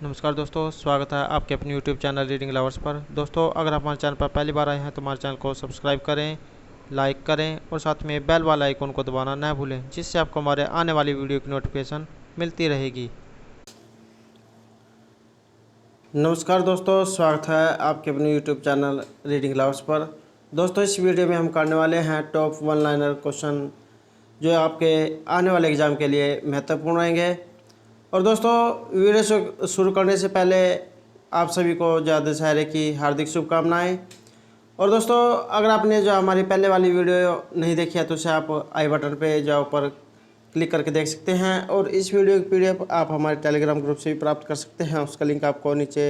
नमस्कार दोस्तों, स्वागत है आपके अपने YouTube चैनल रीडिंग लवर्स पर। दोस्तों, अगर आप हमारे चैनल पर पहली बार आए हैं तो हमारे चैनल को सब्सक्राइब करें, लाइक करें और साथ में बेल वाला आइकन को दबाना न भूलें, जिससे आपको हमारे आने वाली वीडियो की नोटिफिकेशन मिलती रहेगी। नमस्कार दोस्तों, स्वागत है आपके अपने YouTube चैनल रीडिंग लवर्स पर। दोस्तों, इस वीडियो में हम करने वाले हैं टॉप वन लाइनर क्वेश्चन जो आपके आने वाले एग्ज़ाम के लिए महत्वपूर्ण रहेंगे। और दोस्तों, वीडियो शुरू करने से पहले आप सभी को ज़्यादा दशहरे की हार्दिक शुभकामनाएं। और दोस्तों, अगर आपने जो हमारी पहले वाली वीडियो नहीं देखी है तो उसे आप आई बटन पे जाओ पर क्लिक करके देख सकते हैं। और इस वीडियो की PDF आप हमारे टेलीग्राम ग्रुप से भी प्राप्त कर सकते हैं। उसका लिंक आपको नीचे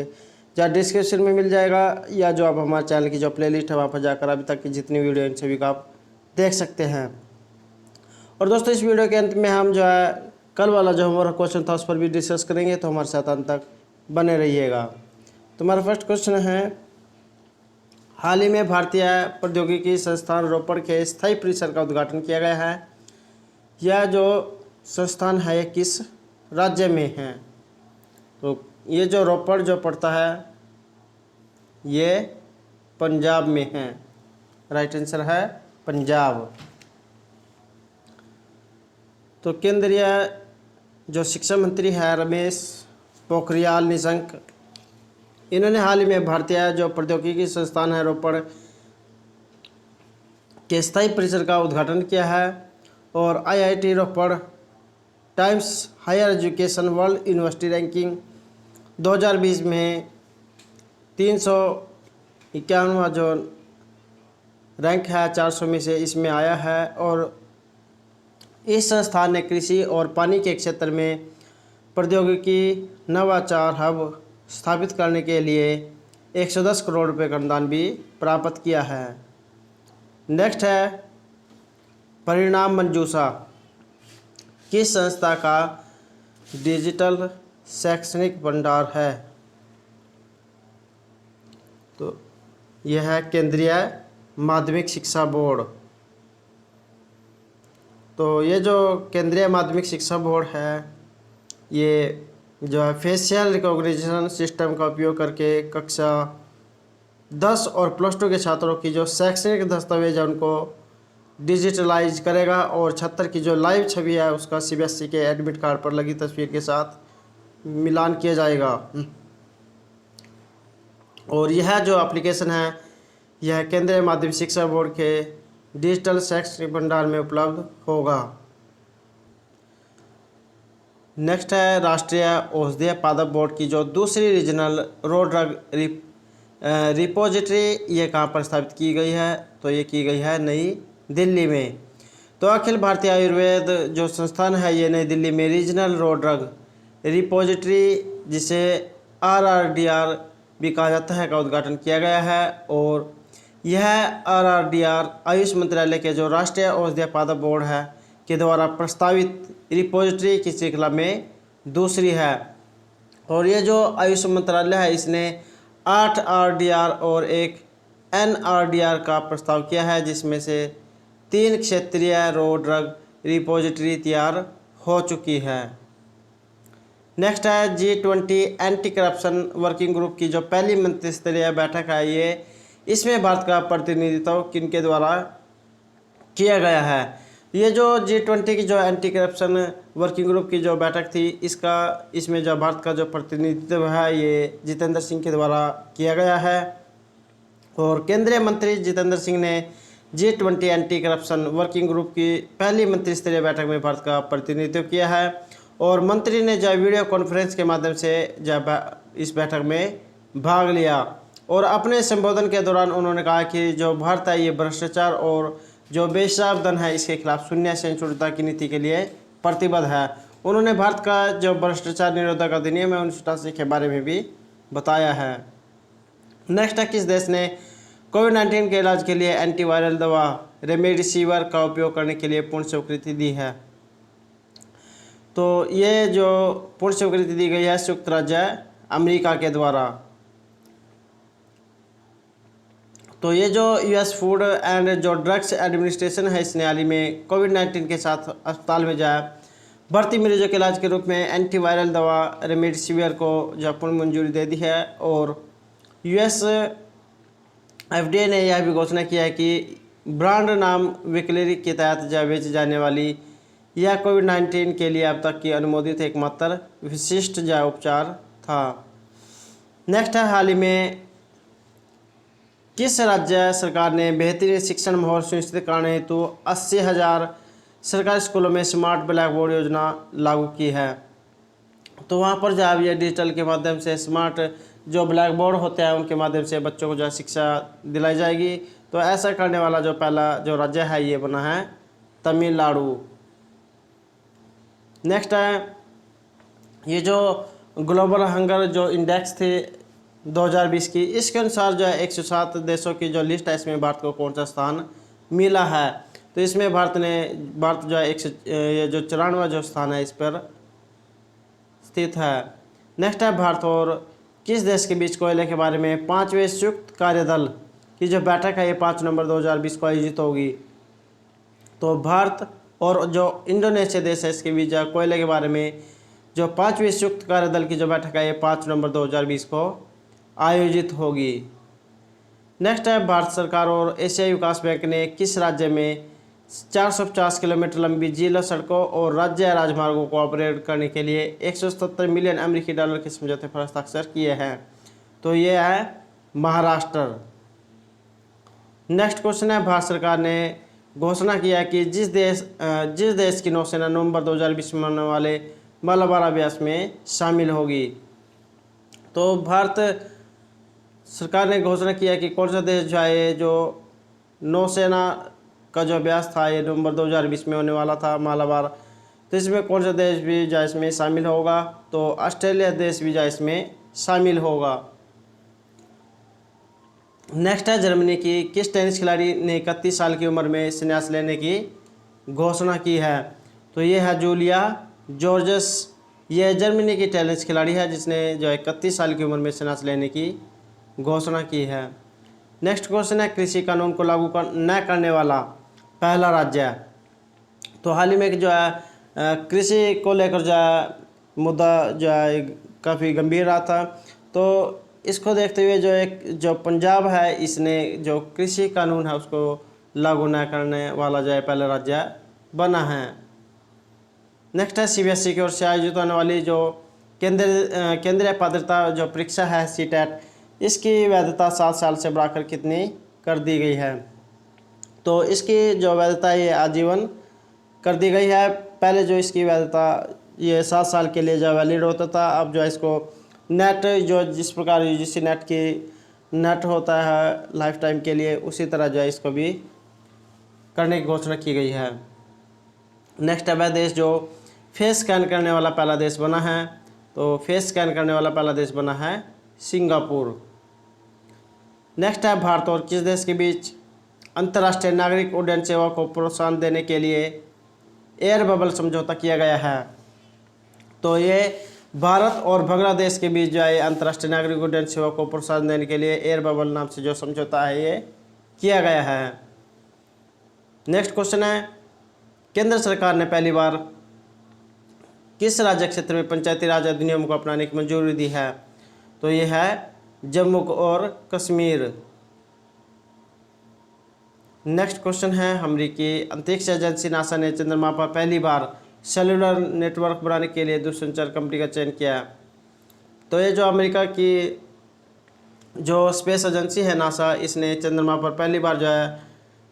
या डिस्क्रिप्शन में मिल जाएगा, या जो आप हमारे चैनल की जो प्लेलिस्ट है वहाँ पर जाकर अभी तक की जितनी वीडियो इन सभी का आप देख सकते हैं। और दोस्तों, इस वीडियो के अंत में हम जो है कल वाला जो हमारा क्वेश्चन था उस पर भी डिस्कस करेंगे, तो हमारे साथ अंत तक बने रहिएगा। तो हमारा फर्स्ट क्वेश्चन है, हाल ही में भारतीय प्रौद्योगिकी संस्थान रोपड़ के स्थायी परिसर का उद्घाटन किया गया है। यह जो संस्थान है ये किस राज्य में है? तो ये जो रोपड़ जो पड़ता है ये पंजाब में है। राइट आंसर है पंजाब। तो केंद्रीय जो शिक्षा मंत्री है रमेश पोखरियाल निशंक, इन्होंने हाल ही में भारतीय जो प्रौद्योगिकी संस्थान है रोपड़ के स्थायी परिसर का उद्घाटन किया है। और IIT Ropar Times Higher Education World University Ranking 2020 में 351वां जो रैंक है 400 में से इसमें आया है। और इस संस्थान ने कृषि और पानी के क्षेत्र में प्रौद्योगिकी नवाचार हब स्थापित करने के लिए 110 करोड़ रुपए का अनुदान भी प्राप्त किया है। नेक्स्ट है, परिणाम मंजूषा किस संस्था का डिजिटल शैक्षणिक भंडार है? तो यह है केंद्रीय माध्यमिक शिक्षा बोर्ड। तो ये जो केंद्रीय माध्यमिक शिक्षा बोर्ड है ये जो है फेशियल रिकॉग्निशन सिस्टम का उपयोग करके कक्षा 10 और +2 के छात्रों की जो शैक्षणिक दस्तावेज है उनको डिजिटलाइज करेगा। और छात्र की जो लाइव छवि है उसका CBSE के एडमिट कार्ड पर लगी तस्वीर के साथ मिलान किया जाएगा। और यह जो एप्लीकेशन है यह केंद्रीय माध्यमिक शिक्षा बोर्ड के डिजिटल शैक्षणिक भंडार में उपलब्ध होगा। नेक्स्ट है, राष्ट्रीय औषधीय पादप बोर्ड की जो दूसरी रीजनल रोड ड्रग रिपोजिटरी ये कहाँ पर स्थापित की गई है? तो ये की गई है नई दिल्ली में। तो अखिल भारतीय आयुर्वेद जो संस्थान है ये नई दिल्ली में रीजनल रोड ड्रग रिपोजिटरी जिसे RRDR भी कहा जाता है का उद्घाटन किया गया है। और यह RRDR आयुष मंत्रालय के जो राष्ट्रीय औषधीय पादप बोर्ड है के द्वारा प्रस्तावित रिपोजिटरी की श्रृंखला में दूसरी है। और ये जो आयुष मंत्रालय है इसने 8 RDR और एक NRDR का प्रस्ताव किया है, जिसमें से 3 क्षेत्रीय रोड ड्रग रिपोजिटरी तैयार हो चुकी है। नेक्स्ट है, G20 anti corruption working group की जो पहली मंत्रिस्तरीय बैठक है ये इसमें भारत का प्रतिनिधित्व किनके द्वारा किया गया है? ये जो G20 की जो एंटी करप्शन वर्किंग ग्रुप की जो बैठक थी इसमें जो भारत का जो प्रतिनिधित्व है ये जितेंद्र सिंह के द्वारा किया गया है। और केंद्रीय मंत्री जितेंद्र सिंह ने G20 anti corruption working group की पहली मंत्रिस्तरीय बैठक में भारत का प्रतिनिधित्व किया है। और मंत्री ने जो वीडियो कॉन्फ्रेंस के माध्यम से जब इस बैठक में भाग लिया और अपने संबोधन के दौरान उन्होंने कहा कि जो भारत है ये भ्रष्टाचार और जो बेहिसाब धन है इसके खिलाफ शून्य सहिष्णुता की नीति के लिए प्रतिबद्ध है। उन्होंने भारत का जो भ्रष्टाचार निरोधक अधिनियम है 1988 के बारे में भी बताया है। नेक्स्ट है, किस देश ने कोविड-19 के इलाज के लिए एंटीवायरल दवा रेमडेसिविर का उपयोग करने के लिए पूर्ण स्वीकृति दी है? तो ये जो पूर्ण स्वीकृति दी गई है संयुक्त राज्य अमेरिका के द्वारा। तो ये जो US फूड एंड जो ड्रग्स एडमिनिस्ट्रेशन है इसने हाल ही में कोविड-19 के साथ अस्पताल में जो है बढ़ती मरीजों के इलाज के रूप में एंटीवायरल दवा रेमडेसिविर को जापान ने मंजूरी दे दी है। और यूएस एफडीए ने यह भी घोषणा किया है कि ब्रांड नाम विक्लेरी के तहत जो बेची जाने वाली यह कोविड-19 के लिए अब तक की अनुमोदित एकमात्र विशिष्ट जैव उपचार था। नेक्स्ट है, हाल ही में किस राज्य सरकार ने बेहतरीन शिक्षण माहौल सुनिश्चित करने हेतु 80,000 सरकारी स्कूलों में स्मार्ट ब्लैक बोर्ड योजना लागू की है। तो वहाँ पर जो है ये डिजिटल के माध्यम से स्मार्ट जो ब्लैक बोर्ड होते हैं उनके माध्यम से बच्चों को जो है शिक्षा दिलाई जाएगी। तो ऐसा करने वाला जो पहला जो राज्य है ये बना है तमिलनाडु। नेक्स्ट है, ये जो ग्लोबल हंगर जो इंडेक्स थे 2020 की, इसके अनुसार जो है 107 देशों की जो लिस्ट है इसमें भारत को कौन सा स्थान मिला है। तो इसमें भारत जो है ये जो 94वां जो स्थान है इस पर स्थित है। नेक्स्ट है, भारत और किस देश के बीच कोयले के बारे में 5वें संयुक्त कार्यदल की जो बैठक है ये 5 नवंबर 2020 को आयोजित होगी। तो भारत और जो इंडोनेशिया देश है इसके बीच जो कोयले के बारे में जो 5वीं संयुक्त कार्यदल की जो बैठक है ये 5 नवंबर 2020 को आयोजित होगी। नेक्स्ट है, भारत सरकार और एशियाई विकास बैंक ने किस राज्य में 450 किलोमीटर लंबी जिला सड़कों और राज्य राजमार्गों को ऑपरेट करने के लिए 177 मिलियन अमेरिकी डॉलर के समझौते पर हस्ताक्षर किए हैं। तो ये है महाराष्ट्र। नेक्स्ट क्वेश्चन है, भारत सरकार ने घोषणा किया कि जिस देश की नौसेना नवंबर 2020 में होने वाले मालाबार अभ्यास में शामिल होगी। तो भारत सरकार ने घोषणा किया कि कौन सा देश जो है जो नौसेना का जो अभ्यास था ये नवंबर 2020 में होने वाला था मालाबार, तो इसमें कौन सा देश भी जो इसमें शामिल होगा। तो ऑस्ट्रेलिया देश भी जो इसमें शामिल होगा। नेक्स्ट है, जर्मनी की किस टेनिस खिलाड़ी ने 31 साल की उम्र में संन्यास लेने की घोषणा की है। तो ये है जूलिया जॉर्जस। यह जर्मनी की टेनिस खिलाड़ी है जिसने जो 31 साल की उम्र में संन्यास लेने की घोषणा की है। नेक्स्ट क्वेश्चन है, कृषि कानून को लागू न करने वाला पहला राज्य। तो हाल ही में जो है कृषि को लेकर जो है मुद्दा जो है काफ़ी गंभीर रहा था। तो इसको देखते हुए जो पंजाब है इसने जो कृषि कानून है उसको लागू न करने वाला जो है पहला राज्य बना है। नेक्स्ट है, सीबीएसई की ओर से आयोजित होने वाली जो केंद्रीय पात्रता जो परीक्षा है सीटेट, इसकी वैधता 7 साल से बढ़ाकर कितनी कर दी गई है। तो इसकी जो वैधता ये आजीवन कर दी गई है। पहले जो इसकी वैधता ये 7 साल के लिए जो वैलिड होता था, अब जो इसको नेट जो जिस प्रकार यूजीसी नेट की नेट होता है लाइफ टाइम के लिए, उसी तरह जो है इसको भी करने की घोषणा की गई है। नेक्स्ट है, वह देश जो फेस स्कैन करने वाला पहला देश बना है। तो फेस स्कैन करने वाला पहला देश बना है सिंगापुर। नेक्स्ट है, भारत और किस देश के बीच अंतर्राष्ट्रीय नागरिक उड्डयन सेवा को प्रोत्साहन देने के लिए एयर बबल समझौता किया गया है। तो ये भारत और बांग्लादेश के बीच जो है अंतर्राष्ट्रीय नागरिक उड्डयन सेवा को प्रोत्साहन देने के लिए एयर बबल नाम से जो समझौता है ये किया गया है। नेक्स्ट क्वेश्चन है, केंद्र सरकार ने पहली बार किस राज्य क्षेत्र में पंचायती राज अधिनियम को अपनाने की मंजूरी दी है। तो ये है जम्मू और कश्मीर। नेक्स्ट क्वेश्चन है, अमेरिकी अंतरिक्ष एजेंसी नासा ने चंद्रमा पर पहली बार सेलुलर नेटवर्क बनाने के लिए दूरसंचार कंपनी का चयन किया। तो ये जो अमेरिका की जो स्पेस एजेंसी है नासा, इसने चंद्रमा पर पहली बार जो है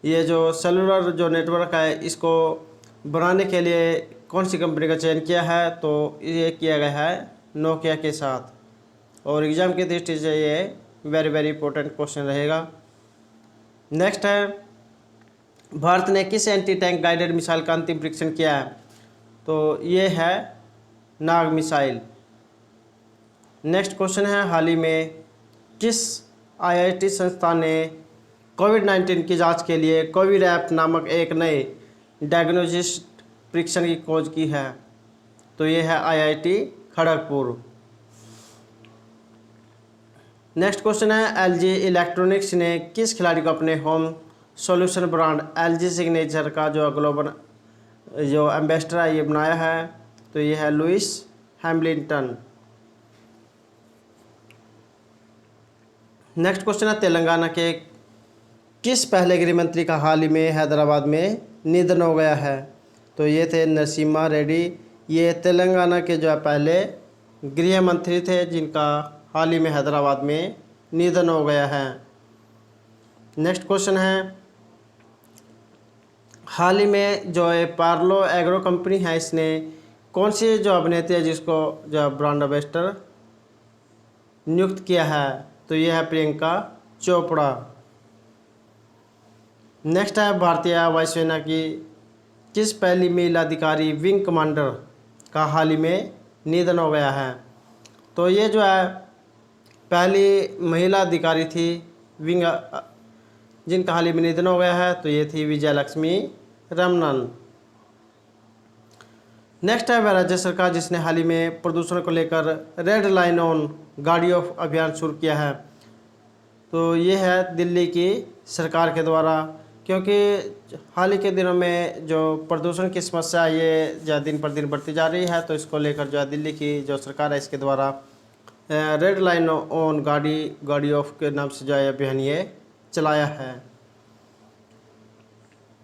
ये जो सेलुलर जो नेटवर्क है इसको बनाने के लिए कौन सी कंपनी का चयन किया है। तो ये किया गया है नोकिया के साथ। और एग्ज़ाम की दृष्टि से ये वेरी इंपॉर्टेंट क्वेश्चन रहेगा। नेक्स्ट है, भारत ने किस एंटी टैंक गाइडेड मिसाइल का अंतिम परीक्षण किया है। तो ये है नाग मिसाइल। नेक्स्ट क्वेश्चन है, हाल ही में किस आईआईटी संस्थान ने कोविड-19 की जांच के लिए कोविरैप नामक एक नए डायग्नोस्टिक परीक्षण की खोज की है। तो ये है आईआईटी खड़गपुर। नेक्स्ट क्वेश्चन है, एलजी इलेक्ट्रॉनिक्स ने किस खिलाड़ी को अपने home solution brand LG signature का जो ग्लोबल जो एम्बेसडर है ये बनाया है। तो ये है लुइस हैमिल्टन। नेक्स्ट क्वेश्चन है तेलंगाना के किस पहले गृह मंत्री का हाल ही में हैदराबाद में निधन हो गया है? तो ये थे नरसिम्हा रेड्डी। ये तेलंगाना के जो है पहले गृह मंत्री थे जिनका हाल ही में हैदराबाद में निधन हो गया है। नेक्स्ट क्वेश्चन है हाल ही में जो है पार्लो एग्रो कंपनी है इसने कौन सी जो अभिनेत्री है जिसको जो ब्रांड एम्बेसडर नियुक्त किया है? तो यह है प्रियंका चोपड़ा। नेक्स्ट है भारतीय वायुसेना की किस पहली महिला अधिकारी विंग कमांडर का हाल ही में निधन हो गया है? तो ये जो है पहली महिला अधिकारी थी विंग जिनका हाल ही में निधन हो गया है, तो ये थी विजय लक्ष्मी रमनन। नेक्स्ट है वह राज्य सरकार जिसने हाल ही में प्रदूषण को लेकर रेड लाइन ऑन गाड़ी ऑफ अभियान शुरू किया है? तो ये है दिल्ली की सरकार के द्वारा, क्योंकि हाल ही के दिनों में जो प्रदूषण की समस्या ये जो दिन पर दिन बढ़ती जा रही है, तो इसको लेकर जो है दिल्ली की जो सरकार है इसके द्वारा रेड लाइन ऑन गाड़ी ऑफ के नाम से जो है अभियान ये चलाया है।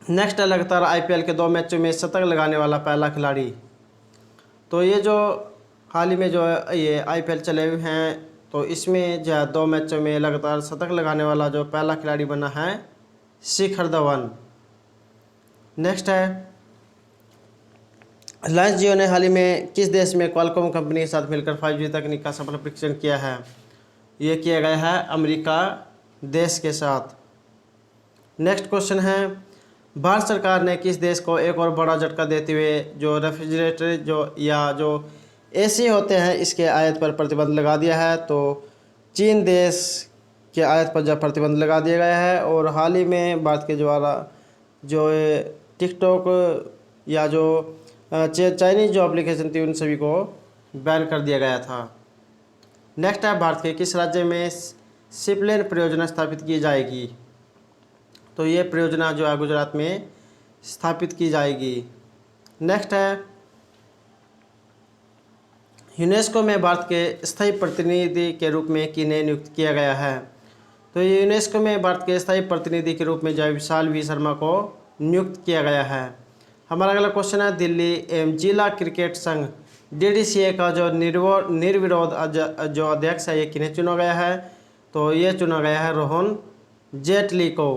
नेक्स्ट है लगातार आईपीएल के 2 मैचों में शतक लगाने वाला पहला खिलाड़ी। तो ये जो हाल ही में जो ये आईपीएल चले हुए हैं, तो इसमें जो है 2 मैचों में लगातार शतक लगाने वाला जो पहला खिलाड़ी बना है शिखर धवन। नेक्स्ट है रिलायंस जियो ने हाल ही में किस देश में क्वालकॉम कंपनी के साथ मिलकर 5G तकनीक का सफल परीक्षण किया है? ये किया गया है अमेरिका देश के साथ। नेक्स्ट क्वेश्चन है भारत सरकार ने किस देश को एक और बड़ा झटका देते हुए जो रेफ्रिजरेटर जो एसी होते हैं इसके आयात पर प्रतिबंध लगा दिया है? तो चीन देश के आयात पर जब प्रतिबंध लगा दिया गया है, और हाल ही में भारत के द्वारा जो टिकटॉक या जो चाइनीज जो एप्लीकेशन थी उन सभी को बैन कर दिया गया था। नेक्स्ट है भारत के किस राज्य में शिपलेन परियोजना स्थापित की जाएगी? तो ये परियोजना जो है गुजरात में स्थापित की जाएगी। नेक्स्ट है यूनेस्को में भारत के स्थायी प्रतिनिधि के रूप में किन्हें नियुक्त किया गया है? तो ये यूनेस्को में भारत के स्थायी प्रतिनिधि के रूप में जय विशाल वी शर्मा को नियुक्त किया गया है। हमारा अगला क्वेश्चन है दिल्ली एवं जिला क्रिकेट संघ DDCA का जो निर्विरोध जो अध्यक्ष है ये किन्हें चुना गया है? तो ये चुना गया है रोहन जेटली को।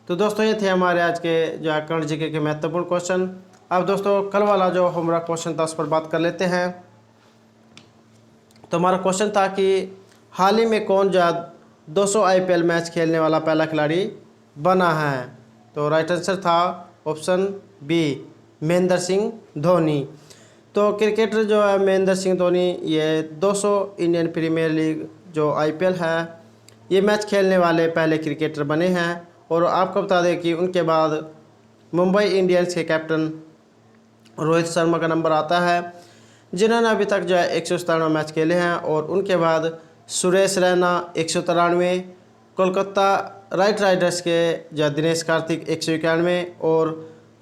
तो दोस्तों ये थे हमारे आज के जो करंट जीके के महत्वपूर्ण क्वेश्चन। अब दोस्तों कल वाला जो हमारा क्वेश्चन था उस पर बात कर लेते हैं। तो हमारा क्वेश्चन था कि हाल ही में कौन जो 200 IPL मैच खेलने वाला पहला खिलाड़ी बना है? तो राइट आंसर था ऑप्शन बी महेंद्र सिंह धोनी। तो क्रिकेटर जो है महेंद्र सिंह धोनी ये 200 इंडियन प्रीमियर लीग जो IPL है ये मैच खेलने वाले पहले क्रिकेटर बने हैं। और आपको बता दें कि उनके बाद मुंबई इंडियंस के कैप्टन रोहित शर्मा का नंबर आता है जिन्होंने अभी तक जो है 197 मैच खेले हैं, और उनके बाद सुरेश रैना 193, कोलकाता नाइट राइडर्स के जो दिनेश कार्तिक 191 और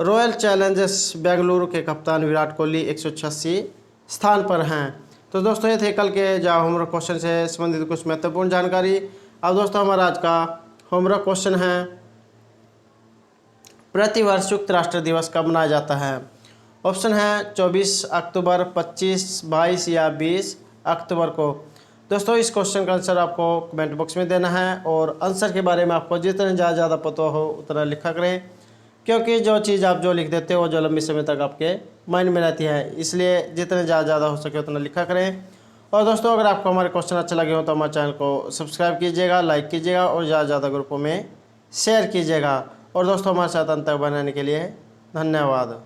रॉयल चैलेंजर्स बेंगलुरु के कप्तान विराट कोहली 186 स्थान पर हैं। तो दोस्तों ये थे कल के जो होमवर्क क्वेश्चन से संबंधित कुछ महत्वपूर्ण जानकारी। अब दोस्तों हमारा आज का होमवर्क क्वेश्चन है प्रतिवर्ष संयुक्त राष्ट्र दिवस कब मनाया जाता है? ऑप्शन है 24 अक्टूबर, 25, 22 या 20 अक्टूबर को। दोस्तों इस क्वेश्चन का आंसर आपको कमेंट बॉक्स में देना है, और आंसर के बारे में आपको जितना ज़्यादा पता हो उतना लिखा करें, क्योंकि जो चीज़ आप जो लिखते हो जो लंबे समय तक आपके माइंड में रहती है, इसलिए जितने ज़्यादा हो सके उतना लिखा करें। और दोस्तों अगर आपको हमारे क्वेश्चन अच्छे लगे हो तो हमारे चैनल को सब्सक्राइब कीजिएगा, लाइक कीजिएगा और ज़्यादा ग्रुपों में शेयर कीजिएगा। और दोस्तों हमारे साथ अंत तक बनाने के लिए धन्यवाद।